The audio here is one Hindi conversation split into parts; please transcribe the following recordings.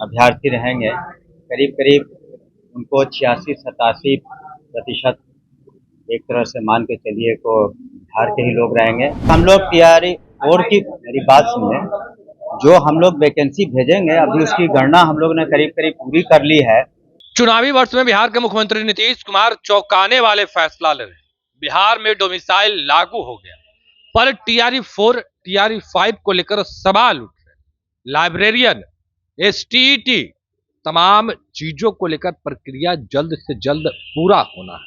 अभ्यर्थी रहेंगे, करीब करीब उनको 86-87% एक तरह से मान के चलिए को बिहार के ही लोग रहेंगे। हम लोग तैयारी और की मेरी बात सुनिए, जो हम लोग वैकेंसी भेजेंगे अभी उसकी गणना हम लोग ने करीब करीब पूरी कर ली है। चुनावी वर्ष में बिहार के मुख्यमंत्री नीतीश कुमार चौंकाने वाले फैसला ले रहे हैं। बिहार में डोमिसाइल लागू हो गया, पर टीआरई 4 टीआरई 5 को लेकर सवाल उठ रहे हैं। लाइब्रेरियन, एसटीईटी, तमाम चीजों को लेकर प्रक्रिया जल्द से जल्द पूरा होना है।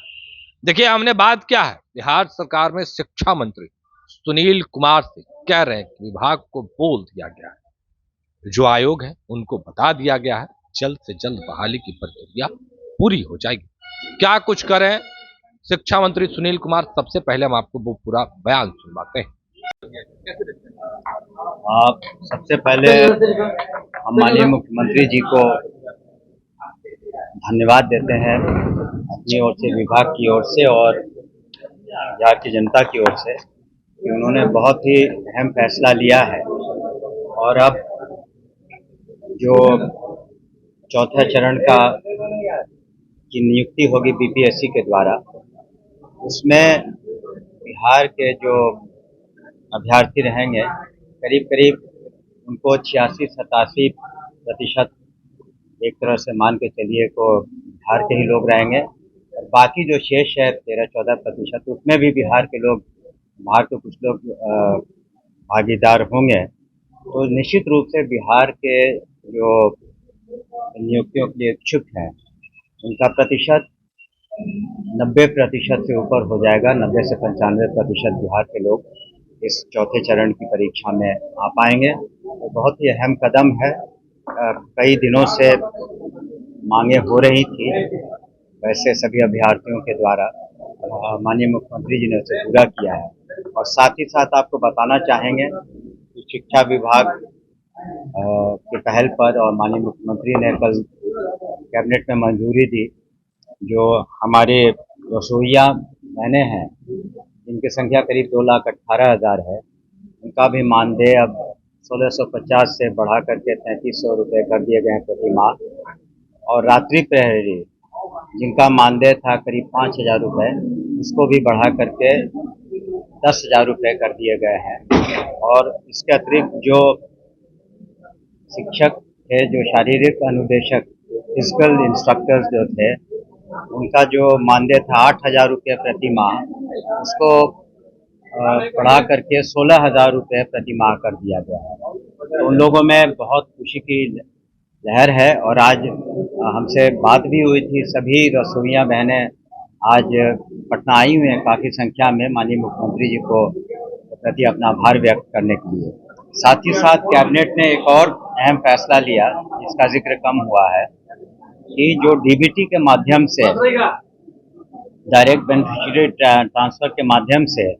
देखिए, हमने बात क्या है, बिहार सरकार में शिक्षा मंत्री सुनील कुमार से कह रहे हैं कि विभाग को बोल दिया गया है, जो आयोग है उनको बता दिया गया है, जल्द से जल्द बहाली की प्रक्रिया पूरी हो जाएगी। क्या कुछ करें शिक्षा मंत्री सुनील कुमार, सबसे पहले हम आपको वो पूरा बयान सुनवाते हैं। आप सबसे पहले हम माननीय मुख्यमंत्री जी को धन्यवाद देते हैं अपनी ओर से, विभाग की ओर से और बिहार की जनता की ओर से, कि उन्होंने बहुत ही अहम फैसला लिया है। और अब जो चौथा चरण का की नियुक्ति होगी बीपीएससी के द्वारा, उसमें बिहार के जो अभ्यर्थी रहेंगे, करीब करीब उनको 86-87% एक तरह से मान के चलिए को बिहार के ही लोग रहेंगे। और बाकी जो शेष है 13-14%, उसमें भी बिहार के लोग, बाहर के कुछ लोग भागीदार होंगे। तो निश्चित रूप से बिहार के जो नियुक्तियों के लिए इच्छुक हैं, उनका प्रतिशत 90% से ऊपर हो जाएगा। 90 से 95% बिहार के लोग इस चौथे चरण की परीक्षा में आ पाएंगे। तो बहुत ही अहम कदम है। कई दिनों से मांगे हो रही थी वैसे सभी अभ्यर्थियों के द्वारा, माननीय मुख्यमंत्री जी ने उसे पूरा किया है। और साथ ही साथ आपको बताना चाहेंगे कि शिक्षा विभाग की पहल पर और माननीय मुख्यमंत्री ने कल कैबिनेट में मंजूरी दी, जो हमारे रसोइया बहनें हैं जिनकी संख्या करीब 2,18,000 है, उनका भी मानदेय अब 1650 से बढ़ा करके 3300 रुपये कर दिए गए हैं प्रति माह। और रात्रि प्रहरी जिनका मानदेय था करीब 5,000 रुपये, इसको भी बढ़ा करके 10,000 रुपये कर दिए गए हैं। और इसके अतिरिक्त जो शिक्षक थे, जो शारीरिक अनुदेशक, फिजिकल इंस्ट्रक्टर्स जो थे, उनका जो मानदेय था 8,000 रुपये प्रति माह, उसको बढ़ा करके 16,000 रुपये प्रति माह कर दिया गया है। तो उन लोगों में बहुत खुशी की लहर है। और आज हमसे बात भी हुई थी, सभी रसोइया बहनें आज पटना आई हुई हैं काफ़ी संख्या में माननीय मुख्यमंत्री जी को प्रति अपना आभार व्यक्त करने के लिए। साथ ही साथ कैबिनेट ने एक और अहम फैसला लिया, जिसका जिक्र कम हुआ है, कि जो डीबीटी के माध्यम से, डायरेक्ट बेनिफिशियरी ट्रांसफर के माध्यम से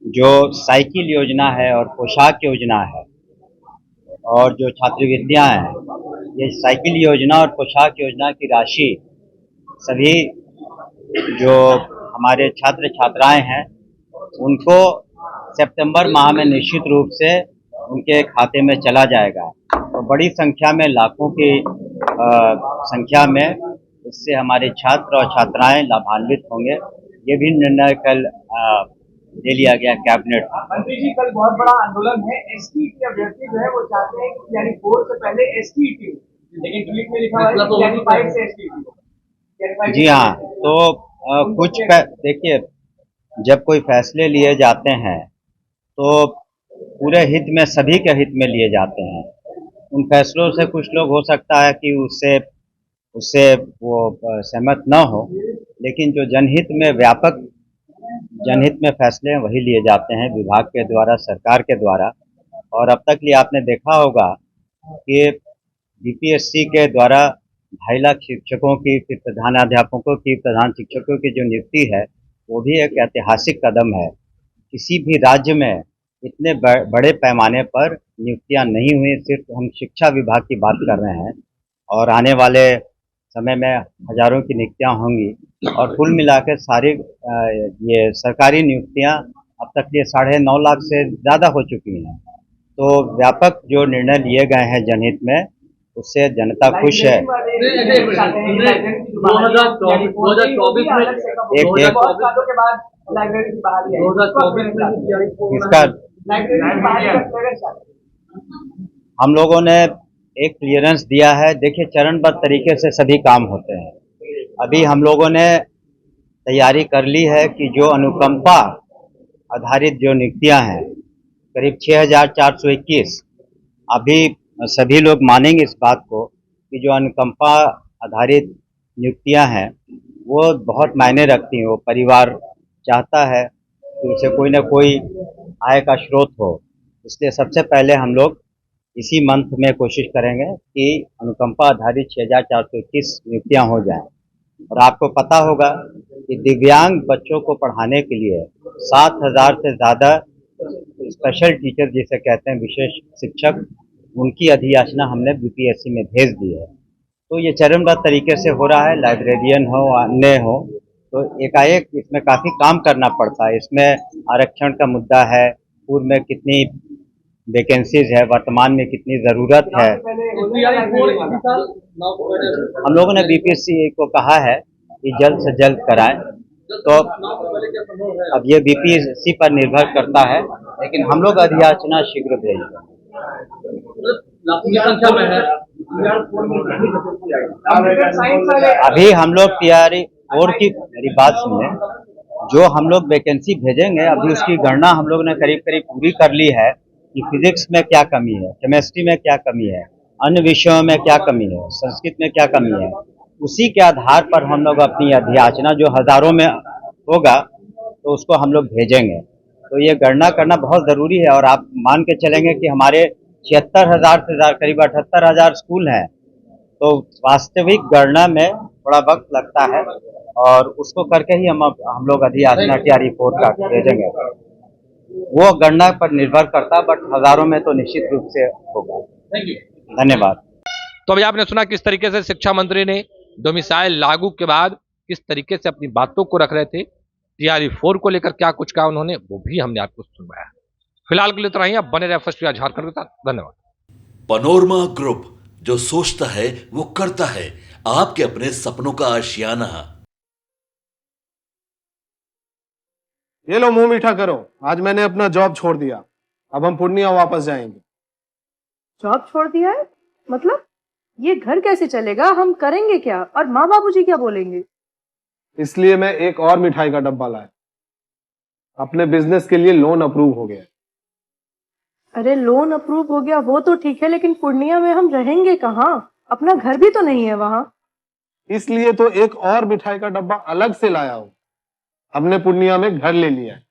जो साइकिल योजना है और पोशाक योजना है और जो छात्रवृत्तियां हैं, ये साइकिल योजना और पोशाक योजना की राशि सभी जो हमारे छात्र छात्राएं हैं उनको सितंबर माह में निश्चित रूप से उनके खाते में चला जाएगा। तो बड़ी संख्या में, लाखों की संख्या में इससे हमारे छात्र और छात्राएं लाभान्वित होंगे। ये भी निर्णय कल ले लिया गया कैबिनेट। मंत्री जी, कल बहुत बड़ा आंदोलन है, एसटीईटी अभ्यर्थी जो है वो चाहते हैं कि यानी 4 से पहले एसटीईटी, लेकिन ट्वीट में लिखा हुआ है कि यानी 5 से एसटीईटी। जी हाँ, तो कुछ देखिए, जब कोई फैसले लिए जाते हैं तो पूरे हित में, सभी के हित में लिए जाते हैं। उन फैसलों से कुछ लोग हो सकता है कि उससे वो सहमत न हो, लेकिन जो जनहित में, व्यापक जनहित में फैसले हैं वही लिए जाते हैं विभाग के द्वारा, सरकार के द्वारा। और अब तक ये आपने देखा होगा कि बीपीएससी के द्वारा 2.5 लाख शिक्षकों की, फिर प्रधानाध्यापकों की, प्रधान शिक्षकों की जो नियुक्ति है, वो भी एक ऐतिहासिक कदम है। किसी भी राज्य में इतने बड़े पैमाने पर नियुक्तियां नहीं हुई। सिर्फ हम शिक्षा विभाग की बात कर रहे हैं और आने वाले समय में हजारों की नियुक्तियां होंगी। और कुल मिलाकर सारी ये सरकारी नियुक्तियां अब तक ये 9.5 लाख से ज़्यादा हो चुकी हैं। तो व्यापक जो निर्णय लिए गए हैं जनहित में, उससे जनता खुश है। लाइब्रेरी की बहाली है 2024 इसका लाइब्रेरी की बहाली का फ्लेवर चाहते हैं। हम लोगों ने एक क्लियरेंस दिया है। देखिए, चरणबद्ध तरीके से सभी काम होते हैं। अभी हम लोगों ने तैयारी कर ली है कि जो अनुकंपा आधारित जो नियुक्तियां हैं, करीब 6421, अभी सभी लोग मानेंगे इस बात को कि जो अनुकंपा आधारित नियुक्तियां हैं वो बहुत मायने रखती हैं। वो परिवार चाहता है कि उसे कोई ना कोई आय का स्रोत हो, इसलिए सबसे पहले हम लोग इसी मंथ में कोशिश करेंगे कि अनुकंपा आधारित 6421 नियुक्तियां हो जाएं। और आपको पता होगा कि दिव्यांग बच्चों को पढ़ाने के लिए 7000 से ज़्यादा स्पेशल टीचर जिसे कहते हैं विशेष शिक्षक, उनकी अधियाचना हमने बीपीएससी में भेज दी है। तो ये चरणबद्ध तरीके से हो रहा है। लाइब्रेरियन हो, अन्य हो, तो एकाएक इसमें काफ़ी काम करना पड़ता है। इसमें आरक्षण का मुद्दा है, पूर्व में कितनी वैकेंसीज है, वर्तमान में कितनी ज़रूरत है। हम लोगों ने बीपीएससी को कहा है कि जल्द से जल्द कराएं। तो अब ये बीपीएससी पर निर्भर करता है, लेकिन हम लोग अधियाचना शीघ्र भेजेंगे। अभी हम लोग तैयारी और की, मेरी बात सुनिए, जो हम लोग वैकेंसी भेजेंगे अभी उसकी गणना हम लोग ने करीब करीब पूरी कर ली है कि फिजिक्स में क्या कमी है, केमिस्ट्री में क्या कमी है, अन्य विषयों में क्या कमी है, संस्कृत में क्या कमी है। उसी के आधार पर हम लोग अपनी अधियाचना जो हजारों में होगा तो उसको हम लोग भेजेंगे। तो ये गणना करना बहुत ज़रूरी है। और आप मान के चलेंगे कि हमारे 76,000 से करीब 78,000 स्कूल हैं, तो वास्तविक गणना में थोड़ा वक्त लगता है और उसको करके ही हम लोग अधियाचना टीआरई 4 का भेजेंगे। वो गणना पर निर्भर करता, बट हजारों में तो निश्चित रूप से होगा। धन्यवाद। तो अभी आपने सुना किस तरीके से शिक्षा मंत्री ने डोमिसाइल लागू के बाद किस तरीके से अपनी बातों को रख रहे थे। टीआरई 4 को लेकर क्या कुछ कहा उन्होंने, वो भी हमने आपको सुनवाया। फिलहाल के लिए इतना ही। आप बने रहे फर्स्ट झारखंड के साथ। धन्यवाद। पनोरमा ग्रुप, जो सोचता है वो करता है। आपके अपने सपनों का आशियाना। ये लो, मुंह मीठा करो। आज मैंने अपना जॉब छोड़ दिया, अब हम पूर्णिया वापस जाएंगे। जॉब छोड़ दिया है? मतलब ये घर कैसे चलेगा? हम करेंगे क्या? और माँ बाबूजी क्या बोलेंगे? इसलिए मैं एक और मिठाई का डब्बा लाया। अपने बिजनेस के लिए लोन अप्रूव हो गया। अरे लोन अप्रूव हो गया वो तो ठीक है, लेकिन पूर्णिया में हम रहेंगे कहाँ? अपना घर भी तो नहीं है वहाँ। इसलिए तो एक और मिठाई का डब्बा अलग से लाया हूँ। हमने पूर्णिया में घर ले लिया है,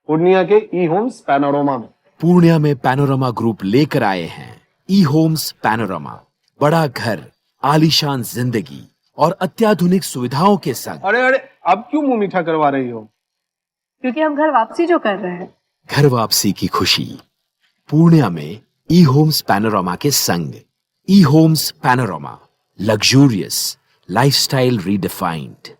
पूर्णिया के ई होम्स पैनोरमा में। पूर्णिया में पैनोरमा ग्रुप लेकर आए हैं ई होम्स पैनोरमा। बड़ा घर, आलीशान जिंदगी और अत्याधुनिक सुविधाओं के संग। अरे अब क्यों मुंह मीठा करवा रही हो? क्योंकि हम घर वापसी जो कर रहे हैं। घर वापसी की खुशी पूर्णिया में ई होम्स पैनोरमा के संग। ई homes panorama, luxurious lifestyle redefined.